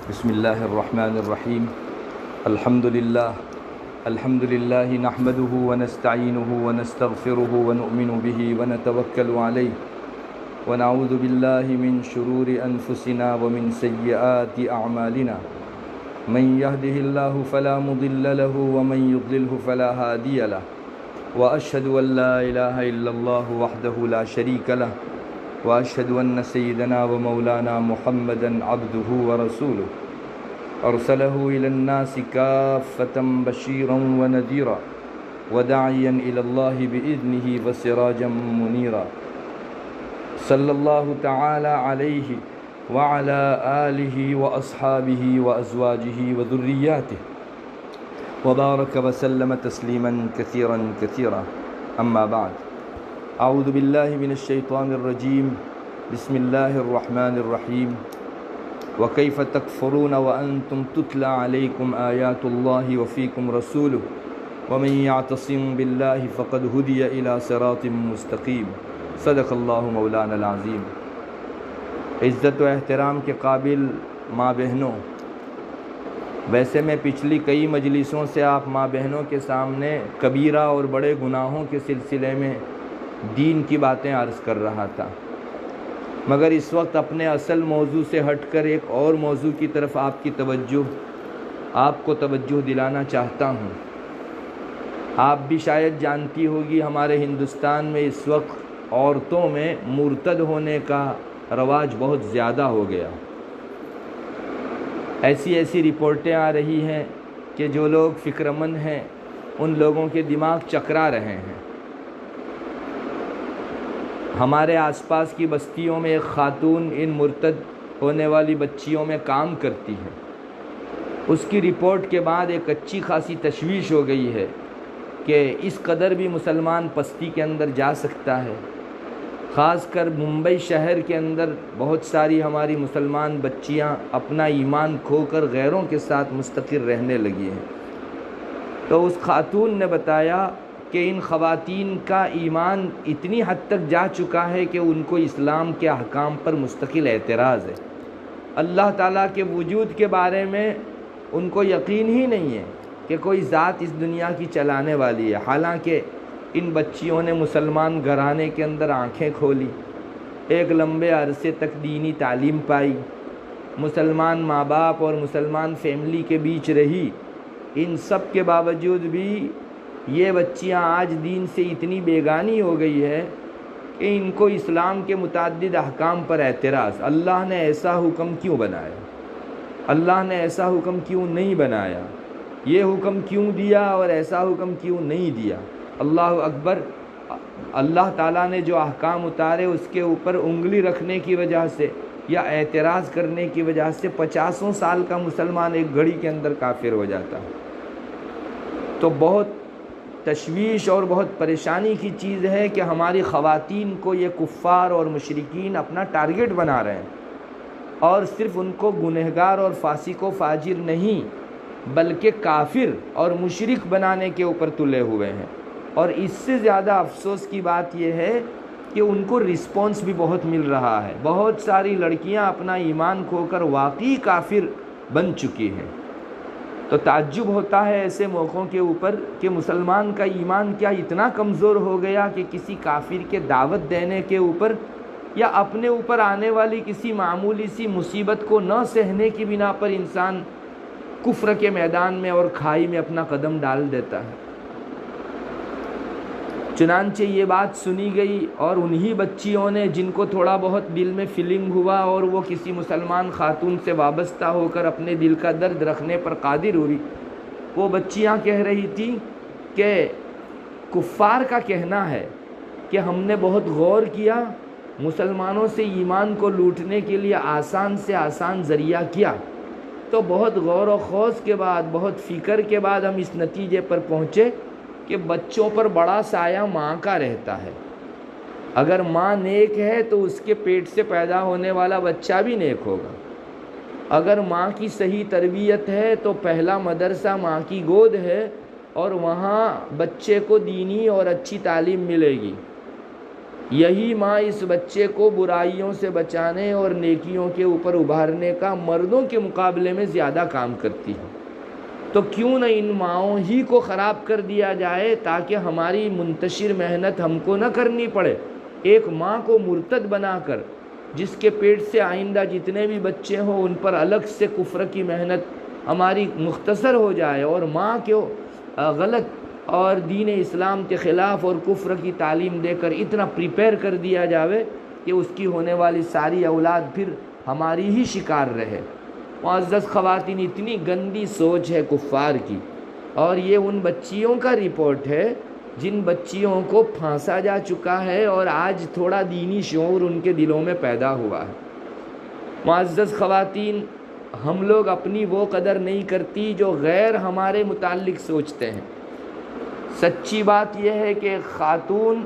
بسم الله الرحمن الرحيم. الحمد لله نحمده ونستعينه ونستغفره ونؤمن به ونتوكل عليه ونعوذ بالله من شرور أنفسنا ومن سيئات أعمالنا. من يهده الله فلا مضل له ومن يضلله فلا هادي له، وأشهد أن لا إله إلا الله وحده لا شريك له، وأشهد أن سيدنا ومولانا محمدا عبده ورسوله أرسله إلى الناس كافة بشيرا ونذيرا وداعيا إلى الله بإذنه وسراجا منيرا. صلى الله تعالى عليه وعلى آله وأصحابه وأزواجه وذرياته وبارك وسلم تسليما كثيرا كثيرا. أما بعد، أعوذ بالله من الشيطان الرجيم. بسم الله الرحمن الرحيم. وكيف تكفرون وأنتم تتلى عليكم آيات الله وفيكم رسوله ومن يعتصم بالله فقد هدي إلى صراط مستقيم. صدق اللہ مولانا العظیم. عزت و احترام کے قابل ماں بہنوں، ویسے میں پچھلی کئی مجلسوں سے آپ ماں بہنوں کے سامنے کبیرہ اور بڑے گناہوں کے سلسلے میں دین کی باتیں عرض کر رہا تھا، مگر اس وقت اپنے اصل موضوع سے ہٹ کر ایک اور موضوع کی طرف آپ کو توجہ دلانا چاہتا ہوں. آپ بھی شاید جانتی ہوگی، ہمارے ہندوستان میں اس وقت عورتوں میں مرتد ہونے کا رواج بہت زیادہ ہو گیا. ایسی رپورٹیں آ رہی ہیں کہ جو لوگ فکر مند ہیں ان لوگوں کے دماغ چکرا رہے ہیں. ہمارے آس پاس کی بستیوں میں ایک خاتون ان مرتد ہونے والی بچیوں میں کام کرتی ہے. اس کی رپورٹ کے بعد ایک اچھی خاصی تشویش ہو گئی ہے کہ اس قدر بھی مسلمان پستی کے اندر جا سکتا ہے. خاص کر ممبئی شہر کے اندر بہت ساری ہماری مسلمان بچیاں اپنا ایمان کھو کر غیروں کے ساتھ مستقر رہنے لگی ہیں. تو اس خاتون نے بتایا کہ ان خواتین کا ایمان اتنی حد تک جا چکا ہے کہ ان کو اسلام کے احکام پر مستقل اعتراض ہے. اللہ تعالیٰ کے وجود کے بارے میں ان کو یقین ہی نہیں ہے کہ کوئی ذات اس دنیا کی چلانے والی ہے. حالانکہ ان بچیوں نے مسلمان گھرانے کے اندر آنکھیں کھولی، ایک لمبے عرصے تک دینی تعلیم پائی، مسلمان ماں باپ اور مسلمان فیملی کے بیچ رہی. ان سب کے باوجود بھی یہ بچیاں آج دین سے اتنی بیگانی ہو گئی ہے کہ ان کو اسلام کے متعدد احکام پر اعتراض. اللہ نے ایسا حکم کیوں بنایا؟ اللہ نے ایسا حکم کیوں نہیں بنایا؟ یہ حکم کیوں دیا اور ایسا حکم کیوں نہیں دیا؟ اللہ اکبر. اللہ تعالیٰ نے جو احکام اتارے اس کے اوپر انگلی رکھنے کی وجہ سے یا اعتراض کرنے کی وجہ سے 50 سال کا مسلمان ایک گھڑی کے اندر کافر ہو جاتا ہے. تو بہت تشویش اور بہت پریشانی کی چیز ہے کہ ہماری خواتین کو یہ کفار اور مشرکین اپنا ٹارگٹ بنا رہے ہیں، اور صرف ان کو گنہگار اور فاسق و فاجر نہیں بلکہ کافر اور مشرک بنانے کے اوپر تلے ہوئے ہیں. اور اس سے زیادہ افسوس کی بات یہ ہے کہ ان کو رسپانس بھی بہت مل رہا ہے. بہت ساری لڑکیاں اپنا ایمان کھو کر واقعی کافر بن چکی ہیں. تو تعجب ہوتا ہے ایسے موقعوں کے اوپر کہ مسلمان کا ایمان کیا اتنا کمزور ہو گیا کہ کسی کافر کے دعوت دینے کے اوپر یا اپنے اوپر آنے والی کسی معمولی سی مصیبت کو نہ سہنے کی بنا پر انسان کفر کے میدان میں اور کھائی میں اپنا قدم ڈال دیتا ہے. چنانچہ یہ بات سنی گئی اور انہی بچیوں نے جن کو تھوڑا بہت دل میں فیلنگ ہوا اور وہ کسی مسلمان خاتون سے وابستہ ہو کر اپنے دل کا درد رکھنے پر قادر ہوئی، وہ بچیاں کہہ رہی تھیں کہ کفار کا کہنا ہے کہ ہم نے بہت غور کیا، مسلمانوں سے ایمان کو لوٹنے کے لیے آسان سے آسان ذریعہ کیا، تو بہت غور و خوض کے بعد، بہت فکر کے بعد ہم اس نتیجے پر پہنچے کہ بچوں پر بڑا سایہ ماں کا رہتا ہے. اگر ماں نیک ہے تو اس کے پیٹ سے پیدا ہونے والا بچہ بھی نیک ہوگا. اگر ماں کی صحیح تربیت ہے تو پہلا مدرسہ ماں کی گود ہے اور وہاں بچے کو دینی اور اچھی تعلیم ملے گی. یہی ماں اس بچے کو برائیوں سے بچانے اور نیکیوں کے اوپر ابھارنے کا مردوں کے مقابلے میں زیادہ کام کرتی ہے، تو کیوں نہ ان ماؤں ہی کو خراب کر دیا جائے تاکہ ہماری منتشر محنت ہم کو نہ کرنی پڑے۔ ایک ماں کو مرتد بنا کر جس کے پیٹ سے آئندہ جتنے بھی بچے ہوں ان پر الگ سے کفر کی محنت ہماری مختصر ہو جائے، اور ماں کو غلط اور دین اسلام کے خلاف اور کفر کی تعلیم دے کر اتنا پریپیئر کر دیا جاوے کہ اس کی ہونے والی ساری اولاد پھر ہماری ہی شکار رہے۔ معزز خواتین، اتنی گندی سوچ ہے کفار کی، اور یہ ان بچیوں کا رپورٹ ہے جن بچیوں کو پھانسا جا چکا ہے اور آج تھوڑا دینی شعور ان کے دلوں میں پیدا ہوا ہے۔ معزز خواتین، ہم لوگ اپنی وہ قدر نہیں کرتی جو غیر ہمارے متعلق سوچتے ہیں۔ سچی بات یہ ہے کہ خاتون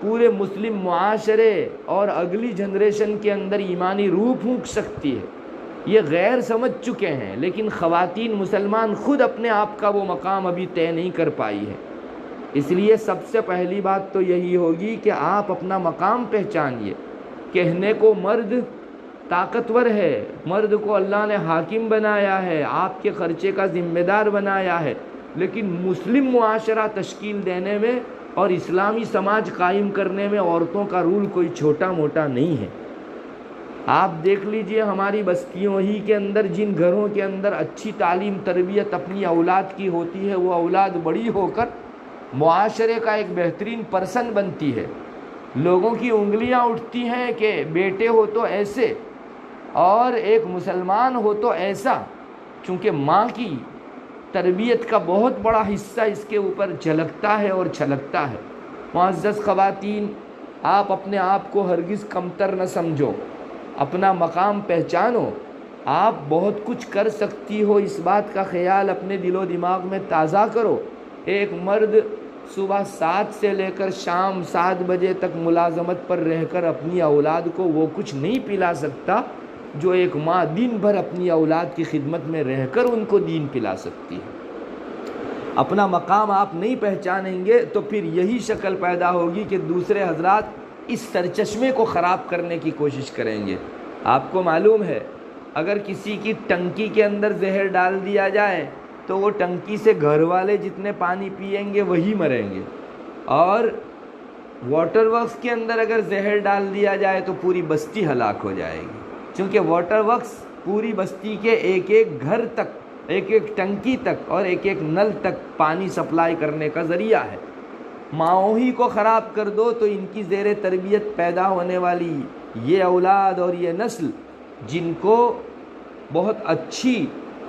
پورے مسلم معاشرے اور اگلی جنریشن کے اندر ایمانی روح پھونک سکتی ہے، یہ غیر سمجھ چکے ہیں، لیکن خواتین مسلمان خود اپنے آپ کا وہ مقام ابھی طے نہیں کر پائی ہے۔ اس لیے سب سے پہلی بات تو یہی ہوگی کہ آپ اپنا مقام پہچانیے۔ کہنے کو مرد طاقتور ہے، مرد کو اللہ نے حاکم بنایا ہے، آپ کے خرچے کا ذمہ دار بنایا ہے، لیکن مسلم معاشرہ تشکیل دینے میں اور اسلامی سماج قائم کرنے میں عورتوں کا رول کوئی چھوٹا موٹا نہیں ہے۔ آپ دیکھ لیجئے ہماری بستیوں ہی کے اندر جن گھروں کے اندر اچھی تعلیم تربیت اپنی اولاد کی ہوتی ہے، وہ اولاد بڑی ہو کر معاشرے کا ایک بہترین پرسن بنتی ہے۔ لوگوں کی انگلیاں اٹھتی ہیں کہ بیٹے ہو تو ایسے اور ایک مسلمان ہو تو ایسا، چونکہ ماں کی تربیت کا بہت بڑا حصہ اس کے اوپر جھلکتا ہے اور چھلکتا ہے۔ معزز خواتین، آپ اپنے آپ کو ہرگز کمتر نہ سمجھو، اپنا مقام پہچانو، آپ بہت کچھ کر سکتی ہو، اس بات کا خیال اپنے دل و دماغ میں تازہ کرو۔ ایک مرد صبح 7 سے لے کر شام 7 بجے تک ملازمت پر رہ کر اپنی اولاد کو وہ کچھ نہیں پلا سکتا جو ایک ماں دن بھر اپنی اولاد کی خدمت میں رہ کر ان کو دین پلا سکتی ہے۔ اپنا مقام آپ نہیں پہچانیں گے تو پھر یہی شکل پیدا ہوگی کہ دوسرے حضرات اس سرچشمے کو خراب کرنے کی کوشش کریں گے۔ آپ کو معلوم ہے اگر کسی کی ٹنکی کے اندر زہر ڈال دیا جائے تو وہ ٹنکی سے گھر والے جتنے پانی پئیں گے وہی مریں گے، اور واٹر ورکس کے اندر اگر زہر ڈال دیا جائے تو پوری بستی ہلاک ہو جائے گی، چونکہ واٹر ورکس پوری بستی کے ایک ایک گھر تک، ایک ایک ٹنکی تک اور ایک ایک نل تک پانی سپلائی کرنے کا ذریعہ ہے۔ ماؤں ہی کو خراب کر دو تو ان کی زیر تربیت پیدا ہونے والی یہ اولاد اور یہ نسل جن کو بہت اچھی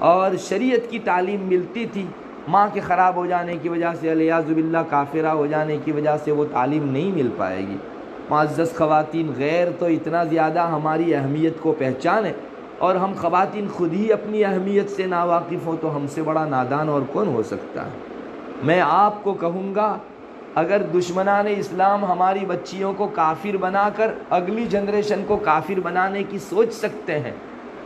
اور شریعت کی تعلیم ملتی تھی، ماں کے خراب ہو جانے کی وجہ سے، الیاذ باللہ کافرہ ہو جانے کی وجہ سے وہ تعلیم نہیں مل پائے گی۔ معزز خواتین، غیر تو اتنا زیادہ ہماری اہمیت کو پہچانے اور ہم خواتین خود ہی اپنی اہمیت سے ناواقف ہو تو ہم سے بڑا نادان اور کون ہو سکتا ہے۔ میں آپ کو کہوں گا اگر دشمنان اسلام ہماری بچیوں کو کافر بنا کر اگلی جنریشن کو کافر بنانے کی سوچ سکتے ہیں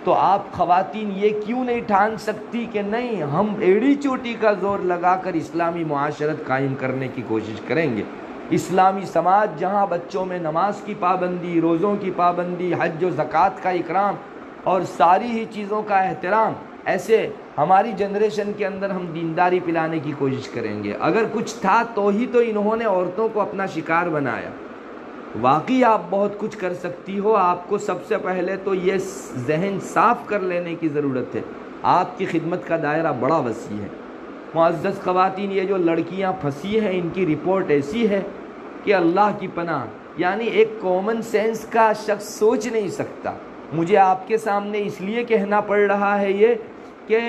تو آپ خواتین یہ کیوں نہیں ٹھان سکتی کہ نہیں، ہم ایڑی چوٹی کا زور لگا کر اسلامی معاشرت قائم کرنے کی کوشش کریں گے۔ اسلامی سماج جہاں بچوں میں نماز کی پابندی، روزوں کی پابندی، حج و زکوٰۃ کا اکرام اور ساری ہی چیزوں کا احترام، ایسے ہماری جنریشن کے اندر ہم دینداری پلانے کی کوشش کریں گے۔ اگر کچھ تھا تو ہی تو انہوں نے عورتوں کو اپنا شکار بنایا۔ واقعی آپ بہت کچھ کر سکتی ہو، آپ کو سب سے پہلے تو یہ ذہن صاف کر لینے کی ضرورت ہے۔ آپ کی خدمت کا دائرہ بڑا وسیع ہے۔ معزز خواتین، یہ جو لڑکیاں پھنسی ہیں ان کی رپورٹ ایسی ہے کہ اللہ کی پناہ، یعنی ایک کامن سینس کا شخص سوچ نہیں سکتا۔ مجھے آپ کے سامنے اس لیے کہنا پڑ رہا ہے یہ کہ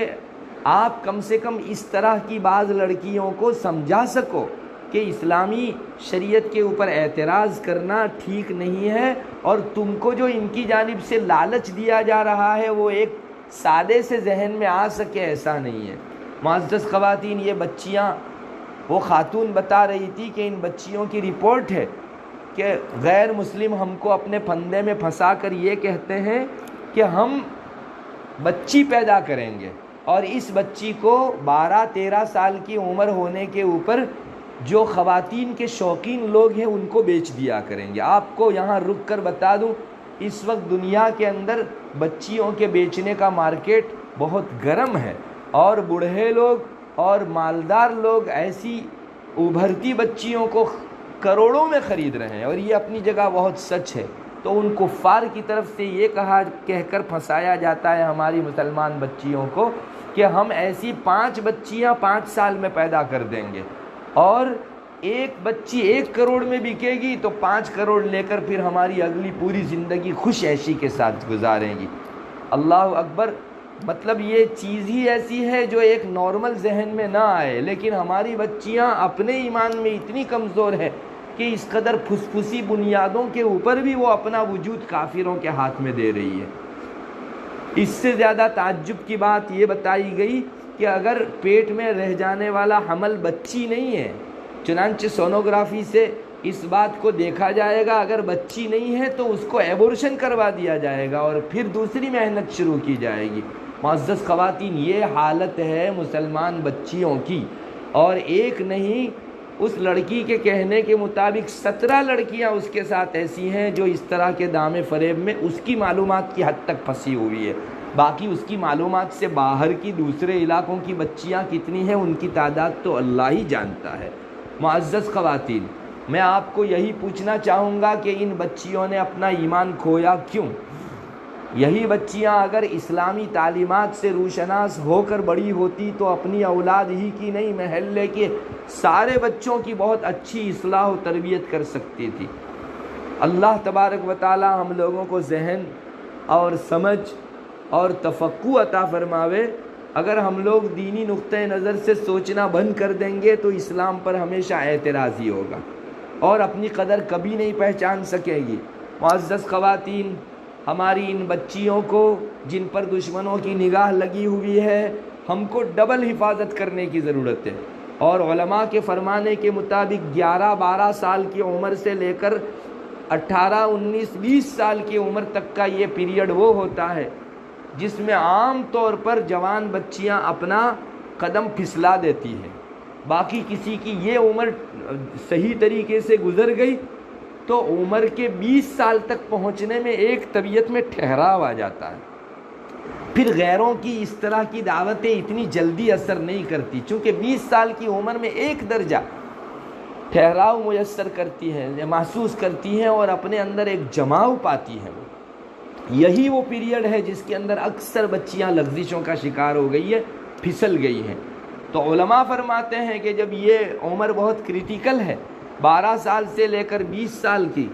آپ کم سے کم اس طرح کی بعض لڑکیوں کو سمجھا سکو کہ اسلامی شریعت کے اوپر اعتراض کرنا ٹھیک نہیں ہے، اور تم کو جو ان کی جانب سے لالچ دیا جا رہا ہے وہ ایک سادے سے ذہن میں آ سکے ایسا نہیں ہے۔ معزز خواتین، یہ بچیاں، وہ خاتون بتا رہی تھی کہ ان بچیوں کی رپورٹ ہے کہ غیر مسلم ہم کو اپنے پھندے میں پھنسا کر یہ کہتے ہیں کہ ہم بچی پیدا کریں گے، اور اس بچی کو 12-13 سال کی عمر ہونے کے اوپر جو خواتین کے شوقین لوگ ہیں ان کو بیچ دیا کریں گے۔ آپ کو یہاں رک کر بتا دوں، اس وقت دنیا کے اندر بچیوں کے بیچنے کا مارکیٹ بہت گرم ہے، اور بوڑھے لوگ اور مالدار لوگ ایسی ابھرتی بچیوں کو کروڑوں میں خرید رہے ہیں، اور یہ اپنی جگہ بہت سچ ہے۔ تو ان کفار کی طرف سے یہ کہہ کر پھنسایا جاتا ہے ہماری مسلمان بچیوں کو کہ ہم ایسی 5 بچیاں 5 سال میں پیدا کر دیں گے، اور ایک بچی 1 کروڑ میں بکے گی تو 5 کروڑ لے کر پھر ہماری اگلی پوری زندگی خوش عیشی کے ساتھ گزاریں گی۔ اللہ اکبر! مطلب یہ چیز ہی ایسی ہے جو ایک نارمل ذہن میں نہ آئے، لیکن ہماری بچیاں اپنے ایمان میں اتنی کمزور ہے کہ اس قدر پھسپھسی بنیادوں کے اوپر بھی وہ اپنا وجود کافروں کے ہاتھ میں دے رہی ہے۔ اس سے زیادہ تعجب کی بات یہ بتائی گئی کہ اگر پیٹ میں رہ جانے والا حمل بچی نہیں ہے، چنانچہ سونوگرافی سے اس بات کو دیکھا جائے گا، اگر بچی نہیں ہے تو اس کو ایبورشن کروا دیا جائے گا اور پھر دوسری محنت شروع کی جائے گی۔ معزز خواتین، یہ حالت ہے مسلمان بچیوں کی، اور ایک نہیں، اس لڑکی کے کہنے کے مطابق 17 لڑکیاں اس کے ساتھ ایسی ہیں جو اس طرح کے دام فریب میں اس کی معلومات کی حد تک پھنسی ہوئی ہے۔ باقی اس کی معلومات سے باہر کی دوسرے علاقوں کی بچیاں کتنی ہیں ان کی تعداد تو اللہ ہی جانتا ہے۔ معزز خواتین، میں آپ کو یہی پوچھنا چاہوں گا کہ ان بچیوں نے اپنا ایمان کھویا کیوں؟ یہی بچیاں اگر اسلامی تعلیمات سے روشناس ہو کر بڑی ہوتی تو اپنی اولاد ہی کی نہیں، محلے کے سارے بچوں کی بہت اچھی اصلاح و تربیت کر سکتی تھی۔ اللہ تبارک و تعالی ہم لوگوں کو ذہن اور سمجھ اور تفقہ عطا فرماوے۔ اگر ہم لوگ دینی نقطۂ نظر سے سوچنا بند کر دیں گے تو اسلام پر ہمیشہ اعتراض ہی ہوگا اور اپنی قدر کبھی نہیں پہچان سکے گی۔ معزز خواتین، ہماری ان بچیوں کو جن پر دشمنوں کی نگاہ لگی ہوئی ہے، ہم کو ڈبل حفاظت کرنے کی ضرورت ہے، اور علماء کے فرمانے کے مطابق 11-12 سال کی عمر سے لے کر 18, 19, 20 سال کی عمر تک کا یہ پیریڈ وہ ہوتا ہے جس میں عام طور پر جوان بچیاں اپنا قدم پھسلا دیتی ہیں۔ باقی کسی کی یہ عمر صحیح طریقے سے گزر گئی تو عمر کے 20 سال تک پہنچنے میں ایک طبیعت میں ٹھہراو آ جاتا ہے۔ پھر غیروں کی اس طرح کی دعوتیں اتنی جلدی اثر نہیں کرتی، چونکہ 20 سال کی عمر میں ایک درجہ ٹھہراو میسر کرتی ہیں، محسوس کرتی ہیں اور اپنے اندر ایک جماؤ پاتی ہیں۔ یہی وہ پیریڈ ہے جس کے اندر اکثر بچیاں لغزشوں کا شکار ہو گئی ہے، پھسل گئی ہیں۔ تو علماء فرماتے ہیں کہ جب یہ عمر بہت کریٹیکل ہے، 12 سال سے لے کر 20 سال کی،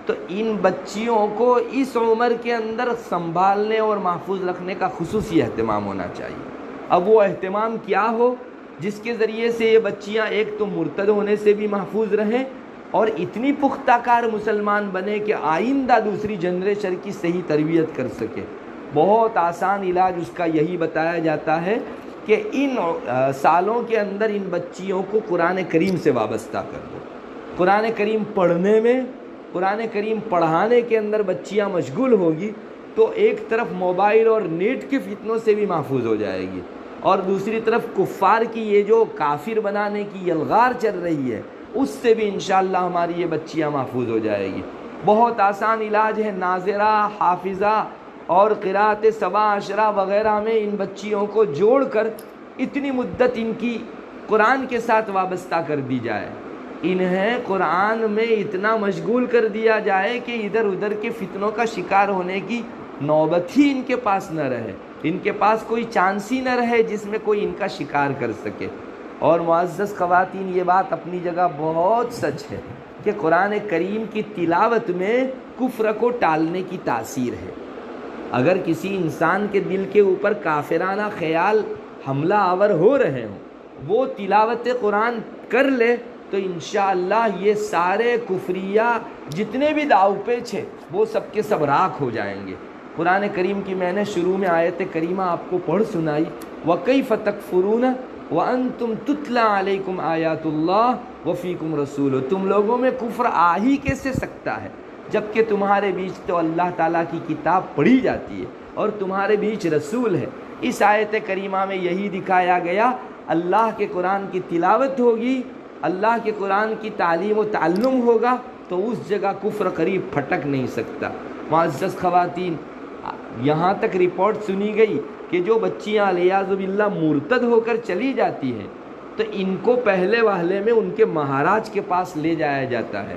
تو ان بچیوں کو اس عمر کے اندر سنبھالنے اور محفوظ رکھنے کا خصوصی اہتمام ہونا چاہیے۔ اب وہ اہتمام کیا ہو جس کے ذریعے سے یہ بچیاں ایک تو مرتد ہونے سے بھی محفوظ رہیں اور اتنی پختہ کار مسلمان بنے کہ آئندہ دوسری جنریشن کی صحیح تربیت کر سکے۔ بہت آسان علاج اس کا یہی بتایا جاتا ہے کہ ان سالوں کے اندر ان بچیوں کو قرآن کریم سے وابستہ کر دو۔ قرآن کریم پڑھنے میں، قرآن کریم پڑھانے کے اندر بچیاں مشغول ہوگی تو ایک طرف موبائل اور نیٹ کے فتنوں سے بھی محفوظ ہو جائے گی، اور دوسری طرف کفار کی یہ جو کافر بنانے کی یلغار چل رہی ہے اس سے بھی انشاءاللہ ہماری یہ بچیاں محفوظ ہو جائے گی۔ بہت آسان علاج ہے، ناظرہ، حافظہ اور قرأت 7 عشرہ وغیرہ میں ان بچیوں کو جوڑ کر اتنی مدت ان کی قرآن کے ساتھ وابستہ کر دی جائے، انہیں قرآن میں اتنا مشغول کر دیا جائے کہ ادھر ادھر کے فتنوں کا شکار ہونے کی نوبت ہی ان کے پاس نہ رہے، ان کے پاس کوئی چانس ہی نہ رہے جس میں کوئی ان کا شکار کر سکے۔ اور معزز خواتین، یہ بات اپنی جگہ بہت سچ ہے کہ قرآن کریم کی تلاوت میں کفر کو ٹالنے کی تاثیر ہے۔ اگر کسی انسان کے دل کے اوپر کافرانہ خیال حملہ آور ہو رہے ہوں، وہ تلاوت قرآن کر لے تو انشاءاللہ یہ سارے کفریہ جتنے بھی داؤ پیچ ہیں وہ سب کے سب راکھ ہو جائیں گے۔ قرآن کریم کی میں نے شروع میں آیت کریمہ آپ کو پڑھ سنائی، وَكَيْفَ تَكْفُرُونَ وَأَنْتُمْ تُتْلَى عَلَيْكُمْ آيَاتُ اللَّهِ وَفِيكُمْ رَسُولُهُ، تم لوگوں میں کفر آ ہی کیسے سکتا ہے جبکہ تمہارے بیچ تو اللہ تعالیٰ کی کتاب پڑھی جاتی ہے اور تمہارے بیچ رسول ہے۔ اس آیت کریمہ میں یہی دکھایا گیا، اللہ کے قرآن کی تلاوت ہوگی اللہ کے قرآن کی تعلیم و تعلم ہوگا تو اس جگہ کفر قریب پھٹک نہیں سکتا۔ معزز خواتین، یہاں تک رپورٹ سنی گئی کہ جو بچیاں علیاذ باللہ مرتد ہو کر چلی جاتی ہیں تو ان کو پہلے وہلے میں ان کے مہاراج کے پاس لے جایا جاتا ہے،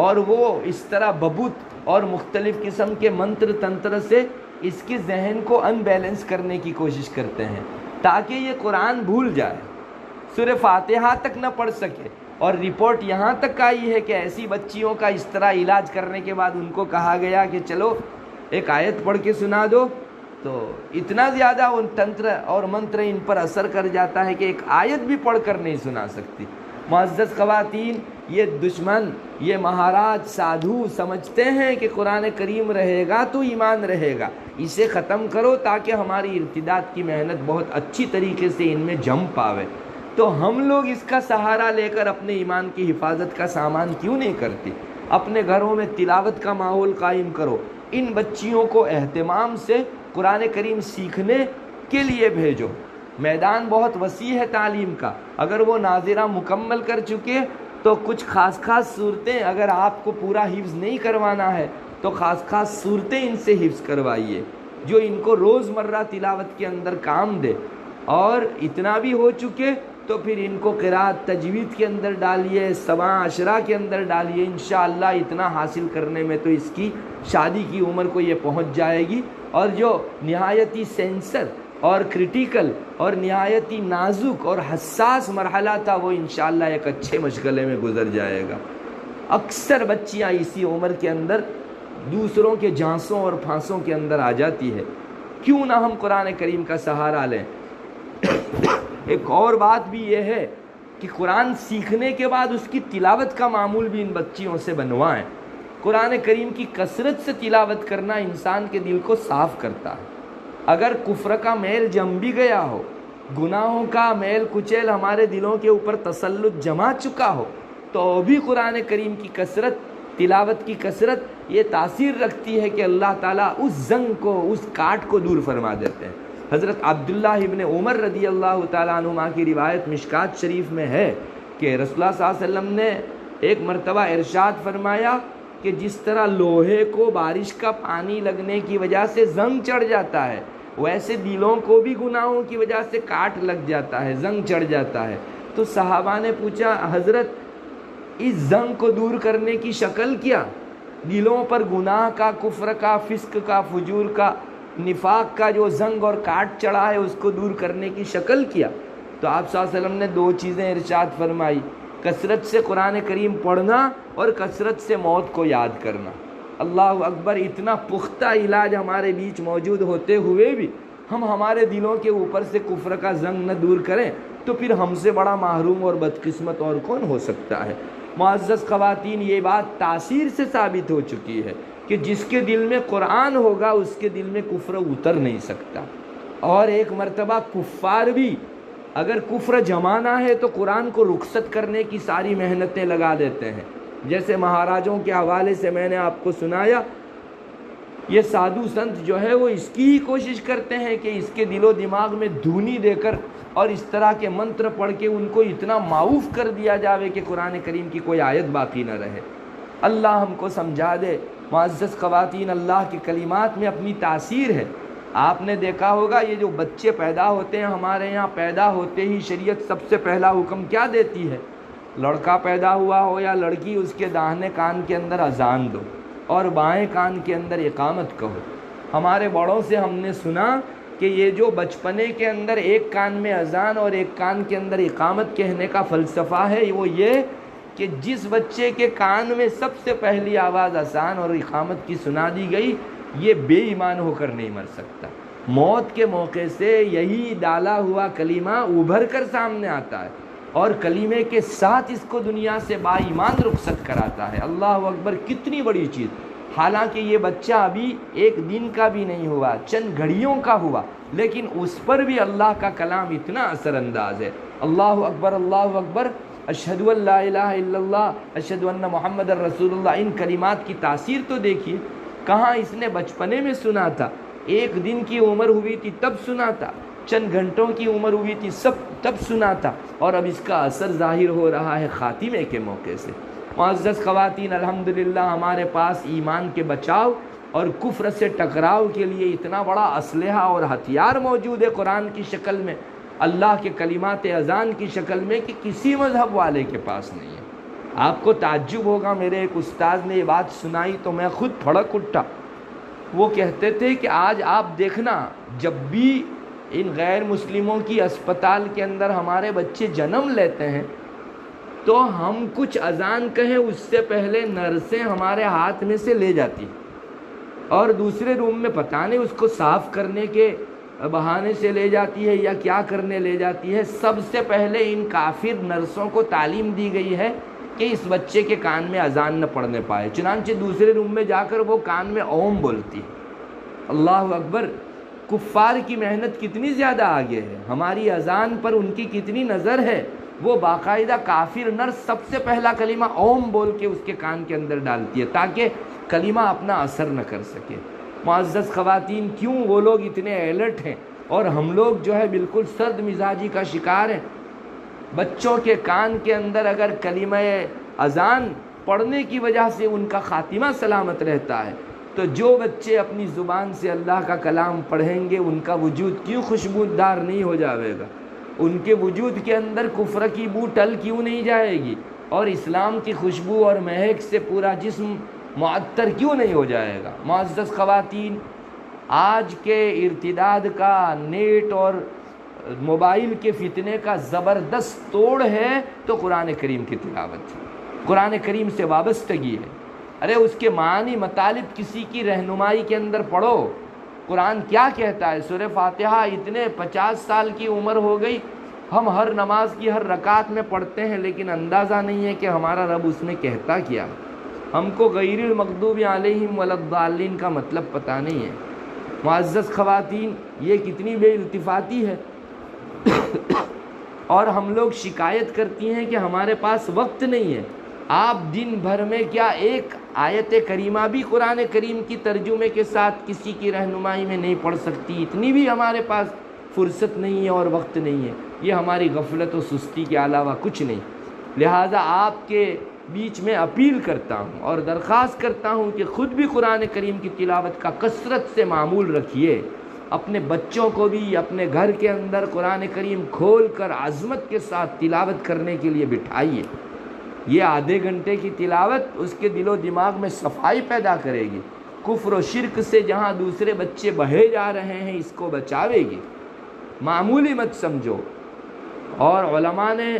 اور وہ اس طرح ببوت اور مختلف قسم کے منتر تنتر سے اس کے ذہن کو ان بیلنس کرنے کی کوشش کرتے ہیں تاکہ یہ قرآن بھول جائے، سورہ فاتحہ تک نہ پڑھ سکے۔ اور رپورٹ یہاں تک آئی ہے کہ ایسی بچیوں کا اس طرح علاج کرنے کے بعد ان کو کہا گیا کہ چلو ایک آیت پڑھ کے سنا دو، تو اتنا زیادہ ان تنتر اور منتر ان پر اثر کر جاتا ہے کہ ایک آیت بھی پڑھ کر نہیں سنا سکتی۔ معزز خواتین، یہ دشمن، یہ مہاراج سادھو سمجھتے ہیں کہ قرآن کریم رہے گا تو ایمان رہے گا، اسے ختم کرو تاکہ ہماری ارتداد کی محنت بہت اچھی طریقے سے ان میں جم پاوے۔ تو ہم لوگ اس کا سہارا لے کر اپنے ایمان کی حفاظت کا سامان کیوں نہیں کرتے؟ اپنے گھروں میں تلاوت کا ماحول قائم کرو، ان بچیوں کو اہتمام سے قرآن کریم سیکھنے کے لیے بھیجو۔ میدان بہت وسیع ہے تعلیم کا، اگر وہ ناظرہ مکمل کر چکے تو کچھ خاص صورتیں، اگر آپ کو پورا حفظ نہیں کروانا ہے تو خاص صورتیں ان سے حفظ کروائیے جو ان کو روز مرہ تلاوت کے اندر کام دے، اور اتنا بھی ہو چکے تو پھر ان کو قرات تجوید کے اندر ڈالیے، سبع عشرہ کے اندر ڈالیے، انشاءاللہ اتنا حاصل کرنے میں تو اس کی شادی کی عمر کو یہ پہنچ جائے گی، اور جو نہایتی سینسر اور کریٹیکل اور نہایتی نازک اور حساس مرحلہ تھا وہ انشاءاللہ ایک اچھے مشغلے میں گزر جائے گا۔ اکثر بچیاں اسی عمر کے اندر دوسروں کے جھانسوں اور پھانسوں کے اندر آ جاتی ہے، کیوں نہ ہم قرآن کریم کا سہارا لیں۔ ایک اور بات بھی یہ ہے کہ قرآن سیکھنے کے بعد اس کی تلاوت کا معمول بھی ان بچیوں سے بنوائیں۔ قرآن کریم کی کثرت سے تلاوت کرنا انسان کے دل کو صاف کرتا ہے۔ اگر کفر کا میل جم بھی گیا ہو، گناہوں کا میل کچیل ہمارے دلوں کے اوپر تسلط جما چکا ہو، تو بھی قرآن کریم کی کثرت، تلاوت کی کثرت یہ تاثیر رکھتی ہے کہ اللہ تعالیٰ اس زنگ کو، اس کاٹ کو دور فرما دیتے ہیں۔ حضرت عبداللہ ابن عمر رضی اللہ تعالیٰ عنہما کی روایت مشکات شریف میں ہے کہ رسول اللہ صلی اللہ علیہ وسلم نے ایک مرتبہ ارشاد فرمایا کہ جس طرح لوہے کو بارش کا پانی لگنے کی وجہ سے زنگ چڑھ جاتا ہے، ویسے دلوں کو بھی گناہوں کی وجہ سے کاٹ لگ جاتا ہے، زنگ چڑھ جاتا ہے۔ تو صحابہ نے پوچھا، حضرت اس زنگ کو دور کرنے کی شکل کیا؟ دلوں پر گناہ کا، کفر کا، فسق کا، فجور کا، نفاق کا جو زنگ اور کاٹ چڑھا ہے اس کو دور کرنے کی شکل کیا؟ تو آپ صلی اللہ علیہ وسلم نے دو چیزیں ارشاد فرمائی، کثرت سے قرآن کریم پڑھنا اور کثرت سے موت کو یاد کرنا۔ اللہ اکبر! اتنا پختہ علاج ہمارے بیچ موجود ہوتے ہوئے بھی ہم ہمارے دلوں کے اوپر سے کفر کا زنگ نہ دور کریں تو پھر ہم سے بڑا محروم اور بدقسمت اور کون ہو سکتا ہے؟ معزز خواتین، یہ بات تاثیر سے ثابت ہو چکی ہے کہ جس کے دل میں قرآن ہوگا اس کے دل میں کفر اتر نہیں سکتا۔ اور ایک مرتبہ کفار بھی اگر کفر جمانا ہے تو قرآن کو رخصت کرنے کی ساری محنتیں لگا دیتے ہیں۔ جیسے مہاراجوں کے حوالے سے میں نے آپ کو سنایا، یہ سادھو سنت جو ہے وہ اس کی ہی کوشش کرتے ہیں کہ اس کے دل و دماغ میں دھونی دے کر اور اس طرح کے منتر پڑھ کے ان کو اتنا معاف کر دیا جاوے کہ قرآن کریم کی کوئی آیت باقی نہ رہے۔ اللہ ہم کو سمجھا دے۔ معزز خواتین، اللہ کے کلمات میں اپنی تاثیر ہے۔ آپ نے دیکھا ہوگا یہ جو بچے پیدا ہوتے ہیں ہمارے یہاں، پیدا ہوتے ہی شریعت سب سے پہلا حکم کیا دیتی ہے؟ لڑکا پیدا ہوا ہو یا لڑکی، اس کے داہنے کان کے اندر اذان دو اور بائیں کان کے اندر اقامت کہو۔ ہمارے بڑوں سے ہم نے سنا کہ یہ جو بچپنے کے اندر ایک کان میں اذان اور ایک کان کے اندر اقامت کہنے کا فلسفہ ہے، وہ یہ کہ جس بچے کے کان میں سب سے پہلی آواز اذان اور اقامت کی سنا دی گئی، یہ بے ایمان ہو کر نہیں مر سکتا۔ موت کے موقع سے یہی ڈالا ہوا کلمہ ابھر کر سامنے آتا ہے اور کلمے کے ساتھ اس کو دنیا سے با ایمان رخصت کراتا ہے۔ اللہ اکبر! کتنی بڑی چیز! حالانکہ یہ بچہ ابھی ایک دن کا بھی نہیں ہوا، چند گھڑیوں کا ہوا، لیکن اس پر بھی اللہ کا کلام اتنا اثر انداز ہے۔ اللہ اکبر! اللہ اکبر! اشہد ان لا الہ الا اللہ، اشہد ان محمد رسول اللہ، ان کلمات کی تاثیر تو دیکھیے۔ کہاں اس نے بچپنے میں سنا تھا، ایک دن کی عمر ہوئی تھی تب سنا تھا، چند گھنٹوں کی عمر ہوئی تھی، سب تب سنا تھا، اور اب اس کا اثر ظاہر ہو رہا ہے خاتمے کے موقع سے۔ معزز خواتین، الحمدللہ ہمارے پاس ایمان کے بچاؤ اور کفر سے ٹکراؤ کے لیے اتنا بڑا اسلحہ اور ہتھیار موجود ہے قرآن کی شکل میں، اللہ کے کلمات اذان کی شکل میں، کہ کسی مذہب والے کے پاس نہیں ہے۔ آپ کو تعجب ہوگا، میرے ایک استاد نے یہ بات سنائی تو میں خود پھڑک اٹھا۔ وہ کہتے تھے کہ آج آپ دیکھنا، جب بھی ان غیر مسلموں کی اسپتال کے اندر ہمارے بچے جنم لیتے ہیں تو ہم کچھ اذان کہیں اس سے پہلے نرسیں ہمارے ہاتھ میں سے لے جاتی اور دوسرے روم میں پتہ نہیں اس کو صاف کرنے کے بہانے سے لے جاتی ہے یا کیا کرنے لے جاتی ہے۔ سب سے پہلے ان کافر نرسوں کو تعلیم دی گئی ہے کہ اس بچے کے کان میں اذان نہ پڑھنے پائے، چنانچہ دوسرے روم میں جا کر وہ کان میں اوم بولتی ہے۔ اللہ اکبر! کفار کی محنت کتنی زیادہ آگے ہے، ہماری اذان پر ان کی کتنی نظر ہے۔ وہ باقاعدہ کافر نرس سب سے پہلا کلمہ اوم بول کے اس کے کان کے اندر ڈالتی ہے تاکہ کلمہ اپنا اثر نہ کر سکے۔ معزز خواتین، کیوں وہ لوگ اتنے الرٹ ہیں اور ہم لوگ جو ہے بالکل سرد مزاجی کا شکار ہیں؟ بچوں کے کان کے اندر اگر کلمہ اذان پڑھنے کی وجہ سے ان کا خاتمہ سلامت رہتا ہے تو جو بچے اپنی زبان سے اللہ کا کلام پڑھیں گے ان کا وجود کیوں خوشبودار نہیں ہو جائے گا؟ ان کے وجود کے اندر کفر کی بو ٹل کیوں نہیں جائے گی؟ اور اسلام کی خوشبو اور مہک سے پورا جسم معطر کیوں نہیں ہو جائے گا؟ معزز خواتین، آج کے ارتداد کا نیٹ اور موبائل کے فتنے کا زبردست توڑ ہے تو قرآن کریم کی تلاوت، قرآن کریم سے وابستگی ہے۔ ارے اس کے معنی مطالب کسی کی رہنمائی کے اندر پڑھو، قرآن کیا کہتا ہے؟ سورہ فاتحہ اتنے 50 سال کی عمر ہو گئی، ہم ہر نماز کی ہر رکعت میں پڑھتے ہیں لیکن اندازہ نہیں ہے کہ ہمارا رب اس میں کہتا کیا۔ ہم کو غیر المغضوب علیہم ولا الضالین کا مطلب پتہ نہیں ہے۔ معزز خواتین، یہ کتنی بے التفاتی ہے اور ہم لوگ شکایت کرتی ہیں کہ ہمارے پاس وقت نہیں ہے۔ آپ دن بھر میں کیا ایک آیت کریمہ بھی قرآن کریم کی ترجمے کے ساتھ کسی کی رہنمائی میں نہیں پڑھ سکتی؟ اتنی بھی ہمارے پاس فرصت نہیں ہے اور وقت نہیں ہے۔ یہ ہماری غفلت و سستی کے علاوہ کچھ نہیں۔ لہٰذا آپ کے بیچ میں اپیل کرتا ہوں اور درخواست کرتا ہوں کہ خود بھی قرآن کریم کی تلاوت کا کثرت سے معمول رکھیے، اپنے بچوں کو بھی اپنے گھر کے اندر قرآن کریم کھول کر عظمت کے ساتھ تلاوت کرنے کے لیے بٹھائیے۔ یہ آدھے گھنٹے کی تلاوت اس کے دل و دماغ میں صفائی پیدا کرے گی، کفر و شرک سے جہاں دوسرے بچے بہے جا رہے ہیں اس کو بچاوے گی، معمولی مت سمجھو۔ اور علماء نے،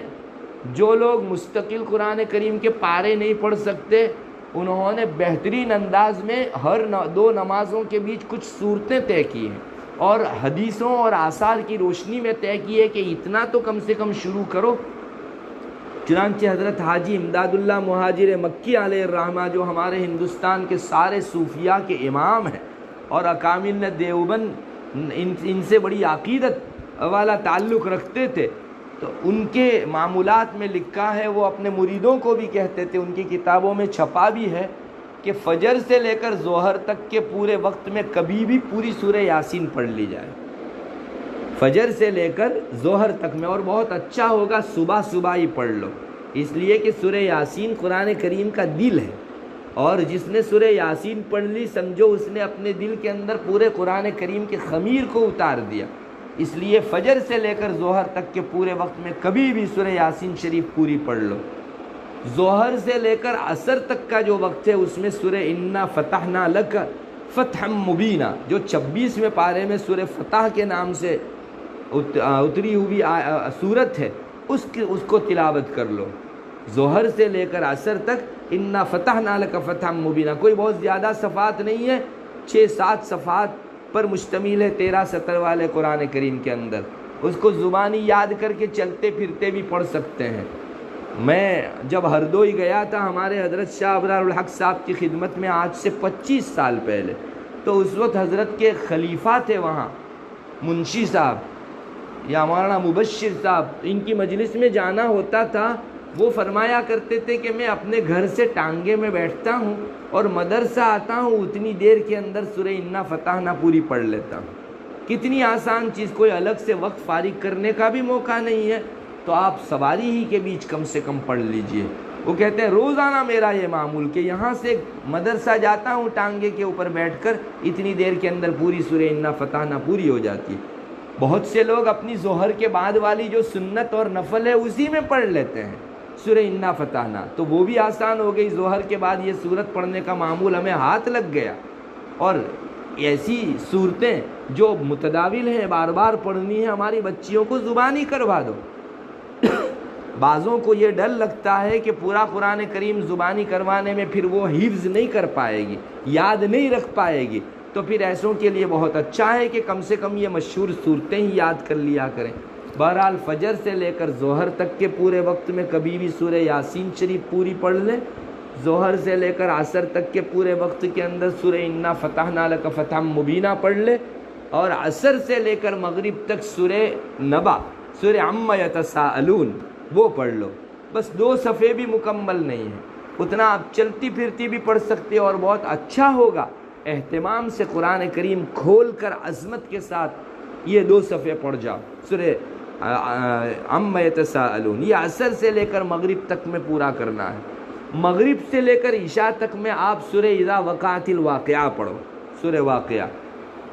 جو لوگ مستقل قرآن کریم کے پارے نہیں پڑھ سکتے، انہوں نے بہترین انداز میں ہر 2 نمازوں کے بیچ کچھ صورتیں طے کی ہیں اور حدیثوں اور آثار کی روشنی میں طے کی ہے کہ اتنا تو کم سے کم شروع کرو۔ چنانچہ حضرت حاجی امداد اللہ مہاجر مکی علیہ الرحمہ، جو ہمارے ہندوستان کے سارے صوفیاء کے امام ہیں اور اکامل دیوبند ان سے بڑی عقیدت والا تعلق رکھتے تھے، تو ان کے معمولات میں لکھا ہے، وہ اپنے مریدوں کو بھی کہتے تھے، ان کی کتابوں میں چھپا بھی ہے کہ فجر سے لے کر ظہر تک کے پورے وقت میں کبھی بھی پوری سورہ یاسین پڑھ لی جائے، فجر سے لے کر ظہر تک میں، اور بہت اچھا ہوگا صبح صبح ہی پڑھ لو، اس لیے کہ سورہ یاسین قرآن کریم کا دل ہے، اور جس نے سورہ یاسین پڑھ لی سمجھو اس نے اپنے دل کے اندر پورے قرآن کریم کے خمیر کو اتار دیا۔ اس لیے فجر سے لے کر ظہر تک کے پورے وقت میں کبھی بھی سورہ یاسین شریف پوری پڑھ لو۔ ظہر سے لے کر عصر تک کا جو وقت ہے اس میں سورہ انا فتحنا لک فتحا مبینا، جو 26ویں پارے میں سورہ فتح کے نام سے اتری ہوئی سورت ہے، اس کو تلاوت کر لو۔ ظہر سے لے کر عصر تک انا فتحنا لک فتحا مبینا، کوئی بہت زیادہ صفحات نہیں ہے، 6-7 صفحات پر مشتمل ہے 13 سطر والے قرآن کریم کے اندر، اس کو زبانی یاد کر کے چلتے پھرتے بھی پڑھ سکتے ہیں۔ میں جب ہردوئی گیا تھا ہمارے حضرت شاہ ابرار الحق صاحب کی خدمت میں آج سے 25 سال پہلے، تو اس وقت حضرت کے خلیفہ تھے وہاں، منشی صاحب یا مولانا مبشر صاحب، ان کی مجلس میں جانا ہوتا تھا، وہ فرمایا کرتے تھے کہ میں اپنے گھر سے ٹانگے میں بیٹھتا ہوں اور مدرسہ آتا ہوں، اتنی دیر کے اندر سورہ انا فتحنا پوری پڑھ لیتا ہوں۔ کتنی آسان چیز، کوئی الگ سے وقت فارغ کرنے کا بھی موقع نہیں ہے تو آپ سواری ہی کے بیچ کم سے کم پڑھ لیجئے۔ وہ کہتے ہیں روزانہ میرا یہ معمول کہ یہاں سے مدرسہ جاتا ہوں ٹانگے کے اوپر بیٹھ کر، اتنی دیر کے اندر پوری سورہ انا فتحنا پوری ہو جاتی ہے۔ بہت سے لوگ اپنی ظہر کے بعد والی جو سنت اور نفل ہے اسی میں پڑھ لیتے ہیں سورہ انا فتحنا، تو وہ بھی آسان ہو گئی۔ ظہر کے بعد یہ سورت پڑھنے کا معمول ہمیں ہاتھ لگ گیا۔ اور ایسی صورتیں جو متداول ہیں، بار بار پڑھنی ہے، ہماری بچیوں کو زبانی کروا دو۔ بعضوں کو یہ ڈر لگتا ہے کہ پورا قرآن کریم زبانی کروانے میں پھر وہ حفظ نہیں کر پائے گی، یاد نہیں رکھ پائے گی، تو پھر ایسوں کے لیے بہت اچھا ہے کہ کم سے کم یہ مشہور صورتیں ہی یاد کر لیا کریں۔ بہرحال فجر سے لے کر ظہر تک کے پورے وقت میں کبھی بھی سورہ یاسین شریف پوری پڑھ لیں، ظہر سے لے کر عصر تک کے پورے وقت کے اندر سورہ انا فتحنا لک فتحا مبینہ پڑھ لیں، اور عصر سے لے کر مغرب تک سورہ نبا، سورہ عما یتساءلون وہ پڑھ لو۔ بس 2 صفحے بھی مکمل نہیں ہیں، اتنا آپ چلتی پھرتی بھی پڑھ سکتے اور بہت اچھا ہوگا۔ اہتمام سے قرآن کریم کھول کر عظمت کے ساتھ یہ 2 صفحے پڑھ جاؤ، سورہ عما یتساءلون، یہ عصر سے لے کر مغرب تک میں پورا کرنا ہے۔ مغرب سے لے کر عشاء تک میں آپ سورہ اذا وقعت الواقعہ پڑھو، سورہ واقعہ۔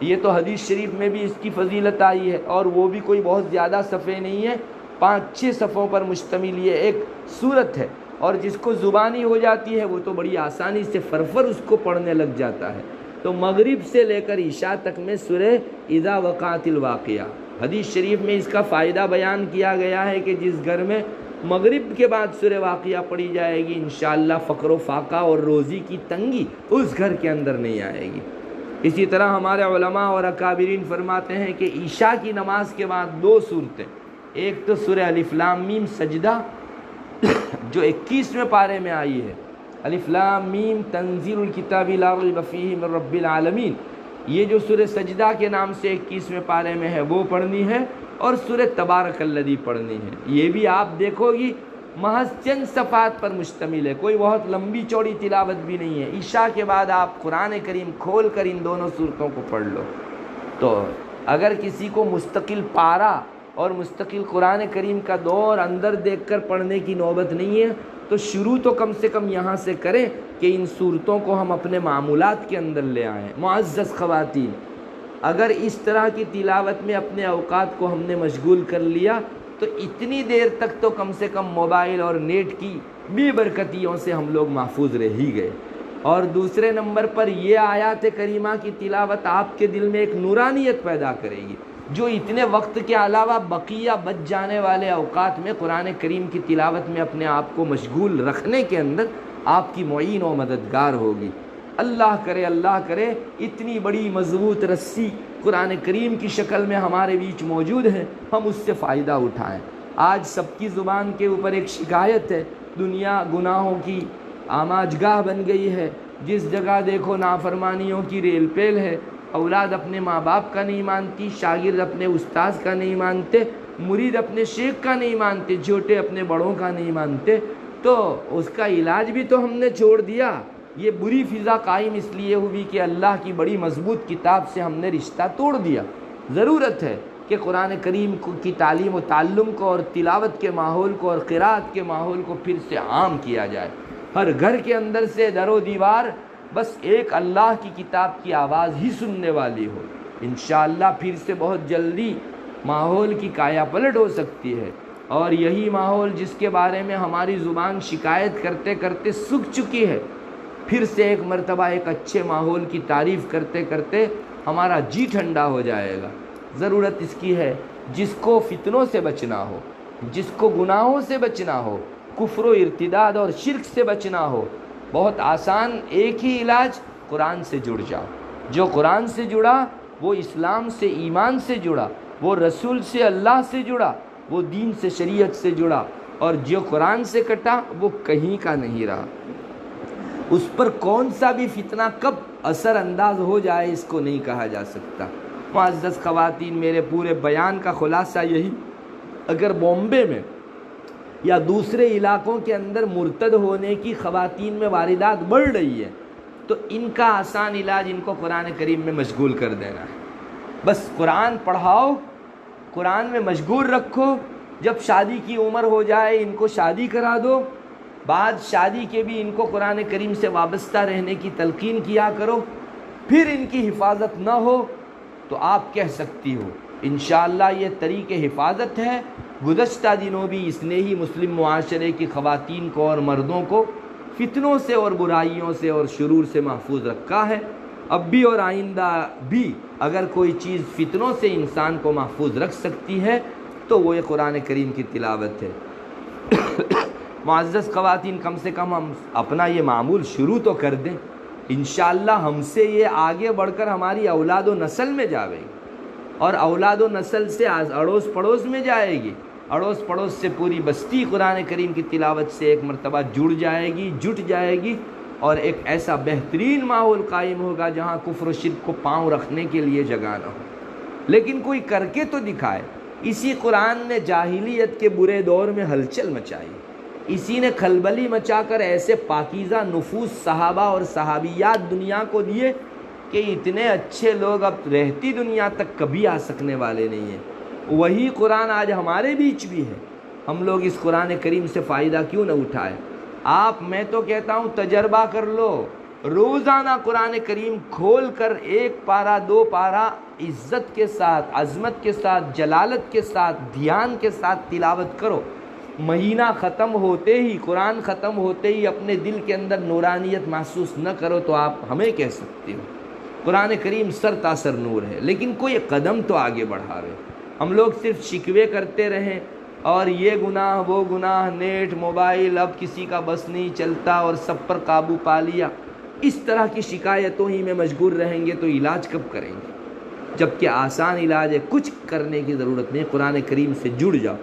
یہ تو حدیث شریف میں بھی اس کی فضیلت آئی ہے، اور وہ بھی کوئی بہت زیادہ صفحے نہیں ہے، 5-6 صفحوں پر مشتمل یہ ایک سورت ہے، اور جس کو زبانی ہو جاتی ہے وہ تو بڑی آسانی سے فرفر اس کو پڑھنے لگ جاتا ہے۔ تو مغرب سے لے کر عشاء تک میں سورہ اذا وقعت الواقعہ، حدیث شریف میں اس کا فائدہ بیان کیا گیا ہے کہ جس گھر میں مغرب کے بعد سورہ واقعہ پڑھی جائے گی انشاءاللہ فقر و فاقہ اور روزی کی تنگی اس گھر کے اندر نہیں آئے گی۔ اسی طرح ہمارے علماء اور اکابرین فرماتے ہیں کہ عشاء کی نماز کے بعد 2 صورتیں، ایک تو سورہ الف لام میم سجدہ جو 21ویں پارے میں آئی ہے، الف لام میم تنزیل الکتاب لا ریب فیہ من رب العالمین، یہ جو سورہ سجدہ کے نام سے 21ویں پارے میں ہے وہ پڑھنی ہے، اور سورہ تبارک الذی پڑھنی ہے۔ یہ بھی آپ دیکھو گی محض چند صفحات پر مشتمل ہے، کوئی بہت لمبی چوڑی تلاوت بھی نہیں ہے۔ عشاء کے بعد آپ قرآن کریم کھول کر ان دونوں صورتوں کو پڑھ لو۔ تو اگر کسی کو مستقل پارہ اور مستقل قرآن کریم کا دور اندر دیکھ کر پڑھنے کی نوبت نہیں ہے تو شروع تو کم سے کم یہاں سے کریں کہ ان صورتوں کو ہم اپنے معمولات کے اندر لے آئیں۔ معزز خواتین، اگر اس طرح کی تلاوت میں اپنے اوقات کو ہم نے مشغول کر لیا تو اتنی دیر تک تو کم سے کم موبائل اور نیٹ کی بے برکتیوں سے ہم لوگ محفوظ رہ ہی گئے۔ اور دوسرے نمبر پر یہ آیات کریمہ کی تلاوت آپ کے دل میں ایک نورانیت پیدا کرے گی، جو اتنے وقت کے علاوہ بقیہ بچ جانے والے اوقات میں قرآن کریم کی تلاوت میں اپنے آپ کو مشغول رکھنے کے اندر آپ کی معین و مددگار ہوگی۔ اللہ کرے اتنی بڑی مضبوط رسی قرآن کریم کی شکل میں ہمارے بیچ موجود ہے، ہم اس سے فائدہ اٹھائیں۔ آج سب کی زبان کے اوپر ایک شکایت ہے، دنیا گناہوں کی آماجگاہ بن گئی ہے، جس جگہ دیکھو نافرمانیوں کی ریل پیل ہے، اولاد اپنے ماں باپ کا نہیں مانتی، شاگرد اپنے استاذ کا نہیں مانتے، مرید اپنے شیخ کا نہیں مانتے، چھوٹے اپنے بڑوں کا نہیں مانتے، تو اس کا علاج بھی تو ہم نے چھوڑ دیا۔ یہ بری فضا قائم اس لیے ہوئی کہ اللہ کی بڑی مضبوط کتاب سے ہم نے رشتہ توڑ دیا۔ ضرورت ہے کہ قرآن کریم کی تعلیم و تعلم کو اور تلاوت کے ماحول کو اور قرات کے ماحول کو پھر سے عام کیا جائے، ہر گھر کے اندر سے در و دیوار بس ایک اللہ کی کتاب کی آواز ہی سننے والی ہو۔ انشاءاللہ پھر سے بہت جلدی ماحول کی کایا پلٹ ہو سکتی ہے، اور یہی ماحول جس کے بارے میں ہماری زبان شکایت کرتے کرتے سوکھ چکی ہے، پھر سے ایک مرتبہ ایک اچھے ماحول کی تعریف کرتے کرتے ہمارا جی ٹھنڈا ہو جائے گا۔ ضرورت اس کی ہے جس کو فتنوں سے بچنا ہو، جس کو گناہوں سے بچنا ہو، کفر و ارتداد اور شرک سے بچنا ہو، بہت آسان ایک ہی علاج، قرآن سے جڑ جاؤ۔ جو قرآن سے جڑا وہ اسلام سے ایمان سے جڑا، وہ رسول سے اللہ سے جڑا، وہ دین سے شریعت سے جڑا، اور جو قرآن سے کٹا وہ کہیں کا نہیں رہا۔ اس پر کون سا بھی فتنہ کب اثر انداز ہو جائے اس کو نہیں کہا جا سکتا۔ معزز خواتین، میرے پورے بیان کا خلاصہ یہی، اگر بامبے میں یا دوسرے علاقوں کے اندر مرتد ہونے کی خواتین میں واردات بڑھ رہی ہے تو ان کا آسان علاج ان کو قرآن کریم میں مشغول کر دینا ہے۔ بس قرآن پڑھاؤ، قرآن میں مشغول رکھو، جب شادی کی عمر ہو جائے ان کو شادی کرا دو، بعد شادی کے بھی ان کو قرآن کریم سے وابستہ رہنے کی تلقین کیا کرو، پھر ان کی حفاظت نہ ہو تو آپ کہہ سکتی ہو انشاءاللہ یہ طریق حفاظت ہے۔ گزشتہ دنوں بھی اس نے ہی مسلم معاشرے کی خواتین کو اور مردوں کو فتنوں سے اور برائیوں سے اور شرور سے محفوظ رکھا ہے۔ اب بھی اور آئندہ بھی اگر کوئی چیز فتنوں سے انسان کو محفوظ رکھ سکتی ہے تو وہ یہ قرآن کریم کی تلاوت ہے۔ معزز خواتین، کم سے کم ہم اپنا یہ معمول شروع تو کر دیں، انشاءاللہ ہم سے یہ آگے بڑھ کر ہماری اولاد و نسل میں جاوے گی، اور اولاد و نسل سے اڑوس پڑوس میں جائے گی، اڑوس پڑوس سے پوری بستی قرآن کریم کی تلاوت سے ایک مرتبہ جٹ جائے گی، اور ایک ایسا بہترین ماحول قائم ہوگا جہاں کفر و شرک کو پاؤں رکھنے کے لیے جگہ نہ ہو۔ لیکن کوئی کر کے تو دکھائے۔ اسی قرآن نے جاہلیت کے برے دور میں ہلچل مچائی، اسی نے کھلبلی مچا کر ایسے پاکیزہ نفوس صحابہ اور صحابیات دنیا کو دیے کہ اتنے اچھے لوگ اب رہتی دنیا تک کبھی آ سکنے والے نہیں ہیں۔ وہی قرآن آج ہمارے بیچ بھی ہے، ہم لوگ اس قرآن کریم سے فائدہ کیوں نہ اٹھائے؟ میں تو کہتا ہوں تجربہ کر لو، روزانہ قرآن کریم کھول کر 1 پارہ 2 پارہ عزت کے ساتھ، عظمت کے ساتھ، جلالت کے ساتھ، دھیان کے ساتھ تلاوت کرو۔ مہینہ ختم ہوتے ہی، قرآن ختم ہوتے ہی اپنے دل کے اندر نورانیت محسوس نہ کرو تو آپ ہمیں کہہ سکتے ہو۔ قرآن کریم سر تاثر نور ہے، لیکن کوئی قدم تو آگے بڑھا رہے۔ ہم لوگ صرف شکوے کرتے رہیں اور یہ گناہ وہ گناہ، نیٹ موبائل اب کسی کا بس نہیں چلتا اور سب پر قابو پا لیا، اس طرح کی شکایتوں ہی میں مشغول رہیں گے تو علاج کب کریں گے؟ جبکہ آسان علاج ہے، کچھ کرنے کی ضرورت نہیں، قرآن کریم سے جڑ جاؤ،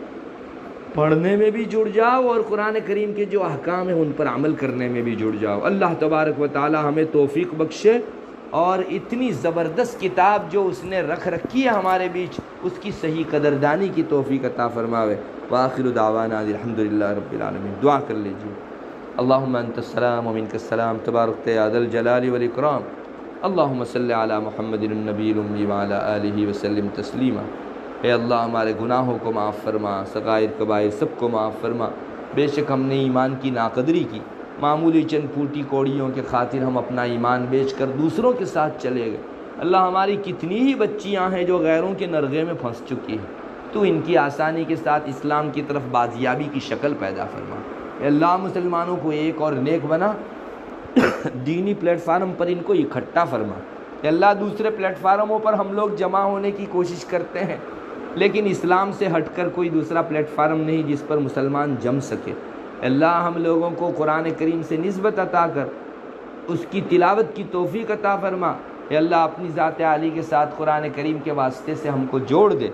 پڑھنے میں بھی جڑ جاؤ اور قرآن کریم کے جو احکام ہیں ان پر عمل کرنے میں بھی جڑ جاؤ۔ اللہ تبارک و تعالی ہمیں توفیق بخشے، اور اتنی زبردست کتاب جو اس نے رکھ رکھی ہے ہمارے بیچ، اس کی صحیح قدردانی کی توفیق عطا فرماوے۔ وآخر دعوانا الحمدللہ رب العالمین۔ دعا کر لیجیے۔ اللہم انت السلام ومنک السلام، تبارکت یا ذا الجلال والاکرام۔ اللہم صلی علی محمد النبی الامی وعلی آلہ وسلم تسلیما۔ اے اللہ ہمارے گناہوں کو معاف فرما، صغائر کبائر سب کو معاف فرما۔ بے شک ہم نے ایمان کی ناقدری کی، معمولی چند پھوٹی کوڑیوں کے خاطر ہم اپنا ایمان بیچ کر دوسروں کے ساتھ چلے گئے۔ اللہ ہماری کتنی ہی بچیاں ہیں جو غیروں کے نرغے میں پھنس چکی ہیں، تو ان کی آسانی کے ساتھ اسلام کی طرف بازیابی کی شکل پیدا فرما۔ اے اللہ مسلمانوں کو ایک اور نیک بنا، دینی پلیٹ فارم پر ان کو اکٹھا فرما۔ اے اللہ دوسرے پلیٹ فارموں پر ہم لوگ جمع ہونے کی کوشش کرتے ہیں، لیکن اسلام سے ہٹ کر کوئی دوسرا پلیٹ فارم نہیں جس پر مسلمان جم سکے۔ اللہ ہم لوگوں کو قرآن کریم سے نسبت عطا کر اس کی تلاوت کی توفیق عطا فرما۔ اے اللہ اپنی ذات عالی کے ساتھ قرآن کریم کے واسطے سے ہم کو جوڑ دے،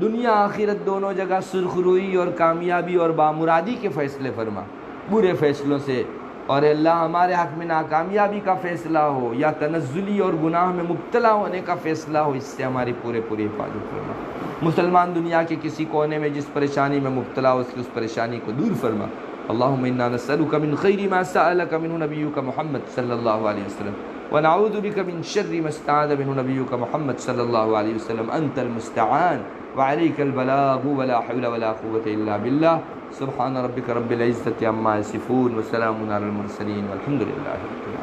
دنیا آخرت دونوں جگہ سرخ روئی اور کامیابی اور بامرادی کے فیصلے فرما، برے فیصلوں سے۔ اور اے اللہ ہمارے حق میں ناکامیابی کا فیصلہ ہو یا تنزلی اور گناہ میں مبتلا ہونے کا فیصلہ ہو، اس سے ہماری پوری حفاظت فرما۔ مسلمان دنیا کے کسی کونے میں جس پریشانی میں مبتلا ہو اس کی اس پریشانی کو دور فرما۔ اللہم انا نسألک من خیر ما سألک منہ نبیک محمد صلی اللہ علیہ وسلم، ونعوذ بک من شر ما استعاذ منہ نبیک محمد صلی اللہ علیہ وسلم۔ انت المستعان وعلیک البلاغ ولا حول ولا قوة الا باللہ۔ سبحان ربک رب العزة عما یصفون وسلام علی المرسلین والحمد للہ رب العالمین۔